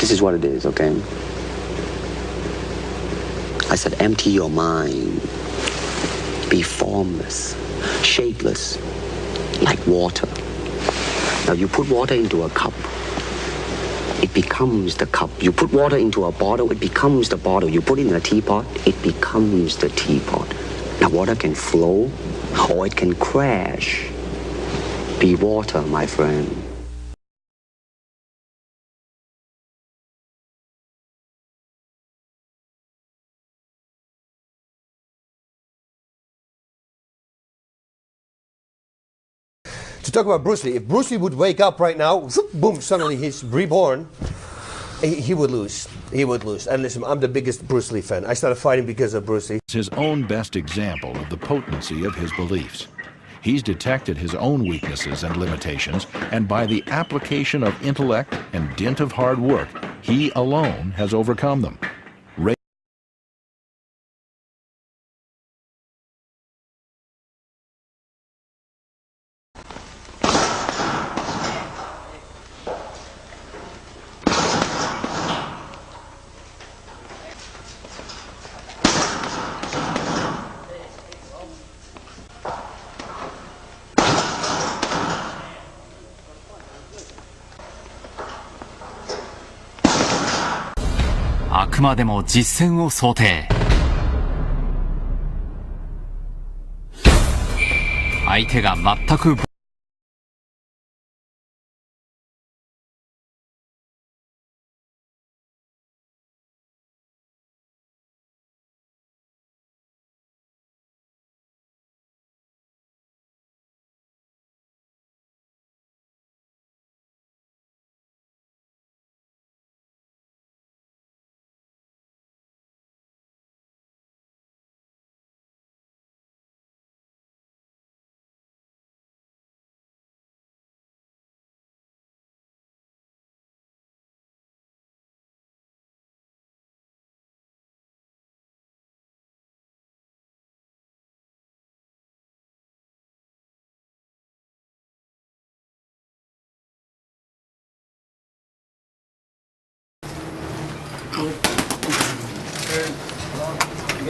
This is what it is, okay? I said, empty your mind. Be formless, shapeless, like water. Now you put water into a cup, it becomes the cup. You put water into a bottle, it becomes the bottle. You put it in a teapot, it becomes the teapot. Now water can flow or it can crash. Be water, my friend. To talk about Bruce Lee, if Bruce Lee would wake up right now, boom, suddenly he's reborn, he would lose. He would lose. And listen, I'm the biggest Bruce Lee fan. I started fighting because of Bruce Lee. It's his own best example of the potency of his beliefs. He's detected his own weaknesses and limitations, and by the application of intellect and dint of hard work, he alone has overcome them.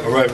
All right.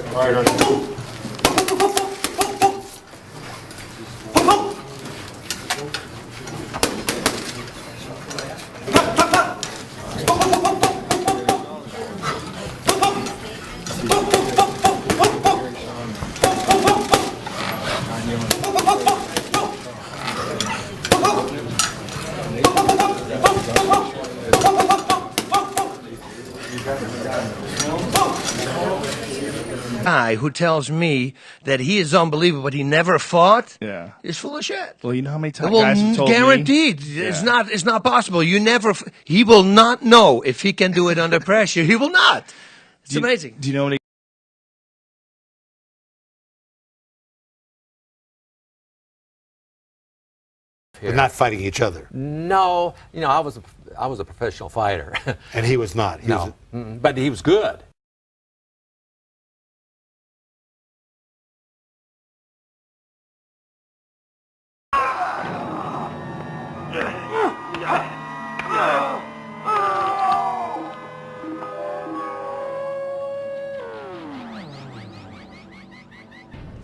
Guy who tells me that he is unbelievable but he never fought is full of shit. Well, you know how many times guys have told guaranteed me? it's not possible. He will not know if he can do it under pressure. He will not. It's amazing. Do you know how many We're not fighting each other. No, I was a professional fighter. And he was not. But he was good.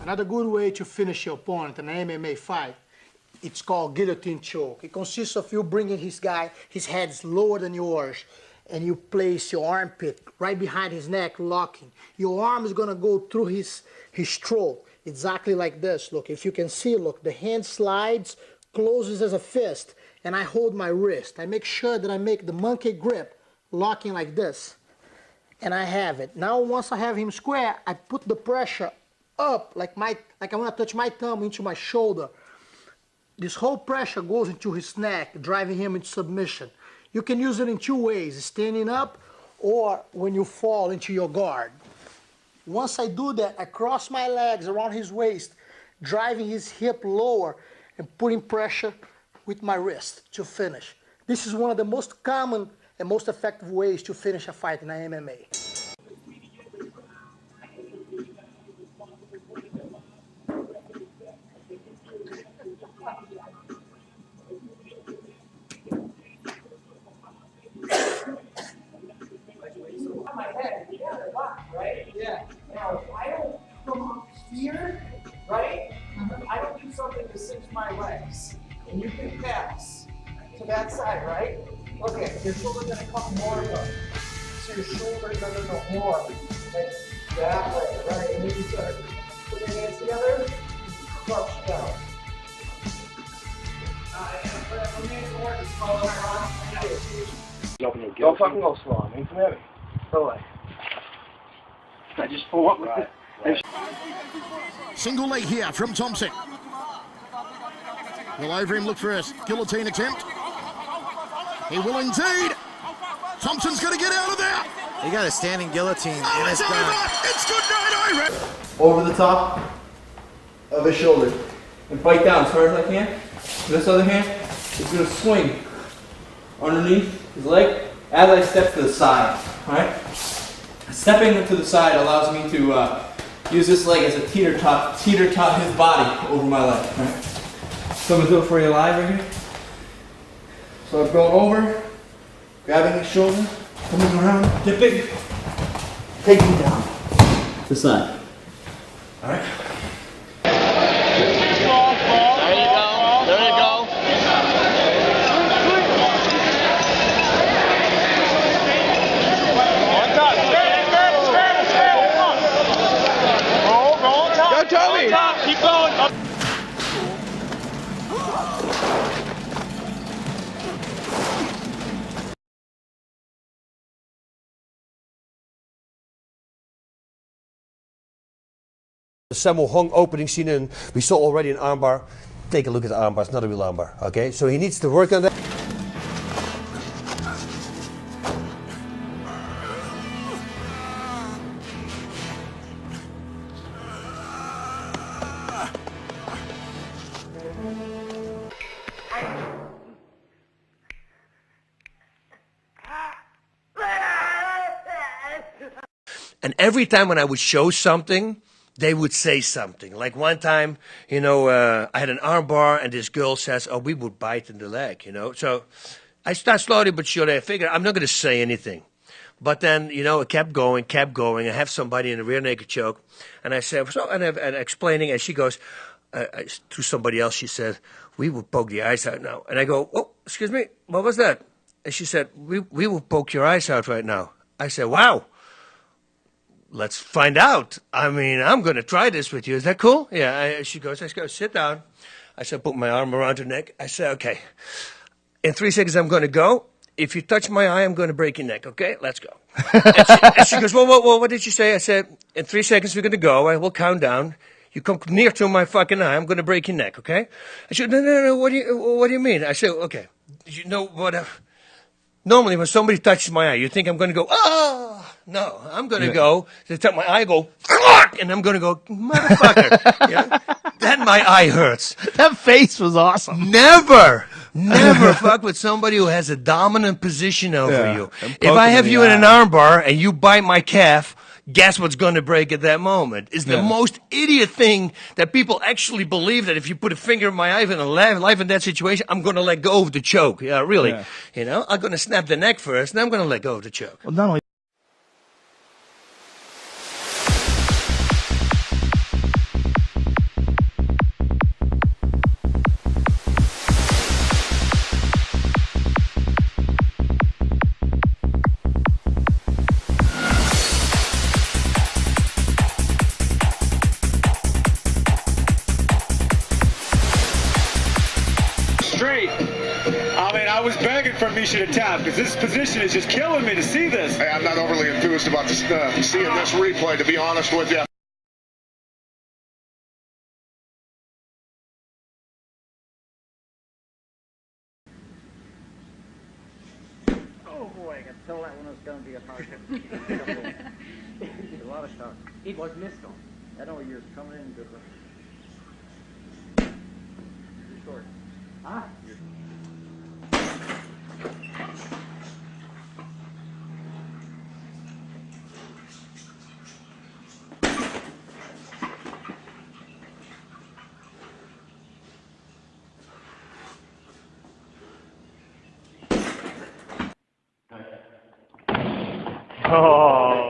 Another good way to finish your opponent in an MMA fight, it's called guillotine choke. It consists of you bringing his head's lower than yours, and you place your armpit right behind his neck, locking. Your arm is gonna go through his throat, exactly like this. Look, if you can see, look, the hand slides, closes as a fist, and I hold my wrist. I make sure that I make the monkey grip, locking like this, and I have it. Now, once I have him square, I put the pressure up, like I want to touch my thumb into my shoulder. This whole pressure goes into his neck, driving him into submission. You can use it in two ways, standing up or when you fall into your guard. Once I do that, I cross my legs around his waist, driving his hip lower and putting pressure with my wrist to finish. This is one of the most common and most effective ways to finish a fight in MMA. head. Yeah, they're locked, right? Yeah. Now, if I don't come up here, right? I don't do something to cinch my legs. And you can pass to that side, right? Okay, your shoulder's gonna come more up. So your shoulders are gonna go more. Like that way, right? And then you start put your hands together, crouch down. Don't fucking go slow. I mean, come at me. Go away. I just pull up. Right. Single leg here from Thompson. Will over him look for a guillotine attempt. He will indeed. Thompson's going to get out of there. He got a standing guillotine. Oh, it's over. It's good night, Iron. Over the top of his shoulder. And bite down as hard as I can. This other hand is going to swing underneath his leg as I step to the side. Alright? Stepping to the side allows me to use this leg as a teeter-tot his body over my leg. Right? So I'm going to do it for you live right here. So I'm going over, grabbing his shoulder, coming around, dipping, taking down. The side. Alright? Keep going. The Sammo Hung opening scene, and we saw already an armbar. Take a look at the armbar. It's not a real armbar. Okay, so he needs to work on that. And every time when I would show something, they would say something. Like one time, you know, I had an arm bar and this girl says, oh, we would bite in the leg, you know. So I start slowly but surely. I figured I'm not going to say anything. But then, you know, it kept going. I have somebody in a rear naked choke. And I said, so, and explaining, and she goes, to somebody else, she said, we will poke the eyes out now. And I go, oh, excuse me, what was that? And she said, we will poke your eyes out right now. I said, wow. Let's find out. I mean, I'm going to try this with you. Is that cool? Yeah. She goes, let's go. Sit down. I said, put my arm around her neck. I said, okay. In 3 seconds, I'm going to go. If you touch my eye, I'm going to break your neck. Okay? Let's go. and she goes, well, what did you say? I said, in 3 seconds, we're going to go. I will count down. You come near to my fucking eye, I'm going to break your neck. Okay? I said, no. What do you mean? I said, okay. You know what? Normally, when somebody touches my eye, you think I'm going to go, oh. No, I'm going to go, they touch my eye, go, and I'm going to go, motherfucker. Yeah? Then my eye hurts. That face was awesome. Never fuck with somebody who has a dominant position over you. If I have you in an armbar and you bite my calf, guess what's going to break at that moment? Is the most idiot thing that people actually believe that if you put a finger in my eye and life in that situation, I'm going to let go of the choke. Yeah, really. Yeah. You know, I'm going to snap the neck first, and I'm going to let go of the choke. Well, not only I was begging for Misha to tap because this position is just killing me to see this. Hey, I'm not overly enthused about seeing this replay, to be honest with you. Oh boy, I could tell that one was going to be a hard one. A lot of shots. It was missed on. I know you're coming in good one. You're short. Huh? Oh.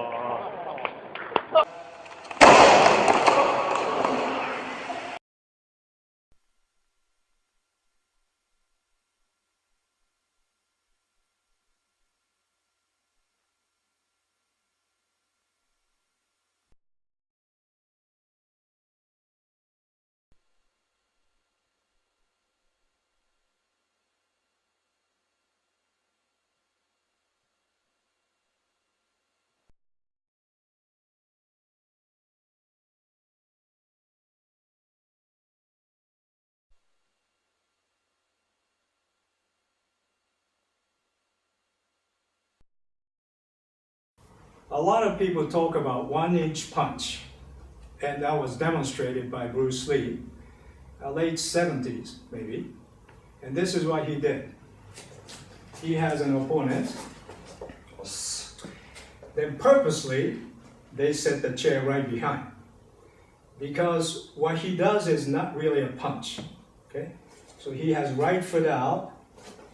A lot of people talk about 1-inch punch, and that was demonstrated by Bruce Lee, late 70s maybe. And this is what he did. He has an opponent. Then purposely, they set the chair right behind. Because what he does is not really a punch, okay? So he has right foot out,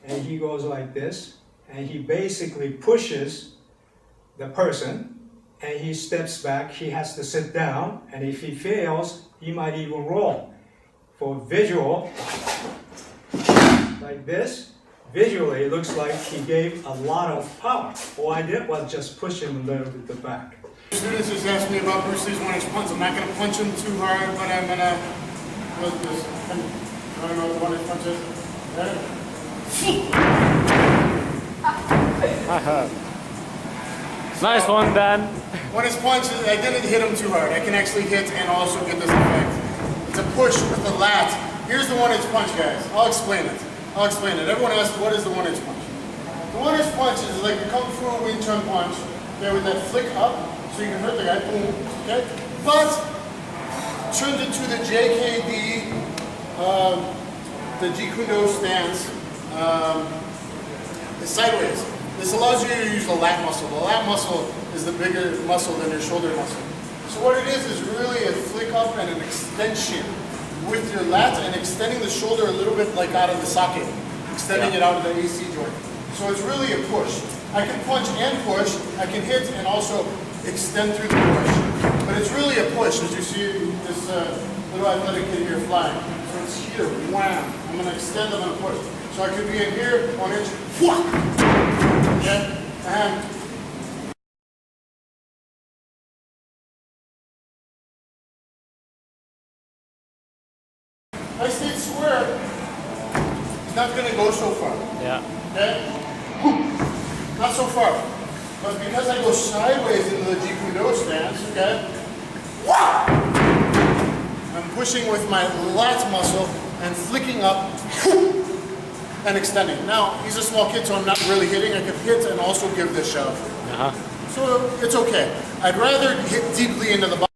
and he goes like this, and he basically pushes the person, and he steps back, he has to sit down, and if he fails, he might even roll. For visual, like this, visually it looks like he gave a lot of power. All I did was just push him a little bit back. Students just asked me about Bruce Lee's 1-inch punch. I'm not going to punch him too hard, but I'm going to... I don't know what the 1-inch punch is. Nice one, Dan. 1-inch punch, I didn't hit him too hard. I can actually hit and also get this effect. It's a push with the lat. Here's the 1-inch punch, guys. I'll explain it. Everyone asks, what is the 1-inch punch? The 1-inch punch is like a Kung Fu Wing Chun punch, okay, with that flick up, so you can hurt the guy, boom, okay? But, turned into the JKD, the Jeet Kune Do stance, is sideways. This allows you to use the lat muscle. The lat muscle is the bigger muscle than your shoulder muscle. So what it is really a flick up and an extension with your lat and extending the shoulder a little bit like out of the socket, extending it out of the AC joint. So it's really a push. I can punch and push, I can hit and also extend through the push. But it's really a push, as you see this little athletic kid here flying. So it's here, wham. I'm going to extend, I'm going to push. So I could be in here, 1-inch, wham. Okay? And I stayed square, it's not going to go so far. Yeah. Okay? Not so far. But because I go sideways into the Jeet Kune Do stance, okay? I'm pushing with my lat muscle and flicking up and extending. Now, he's a small kid, so I'm not really hitting. I can hit and also give this shove. So it's okay. I'd rather hit deeply into the body.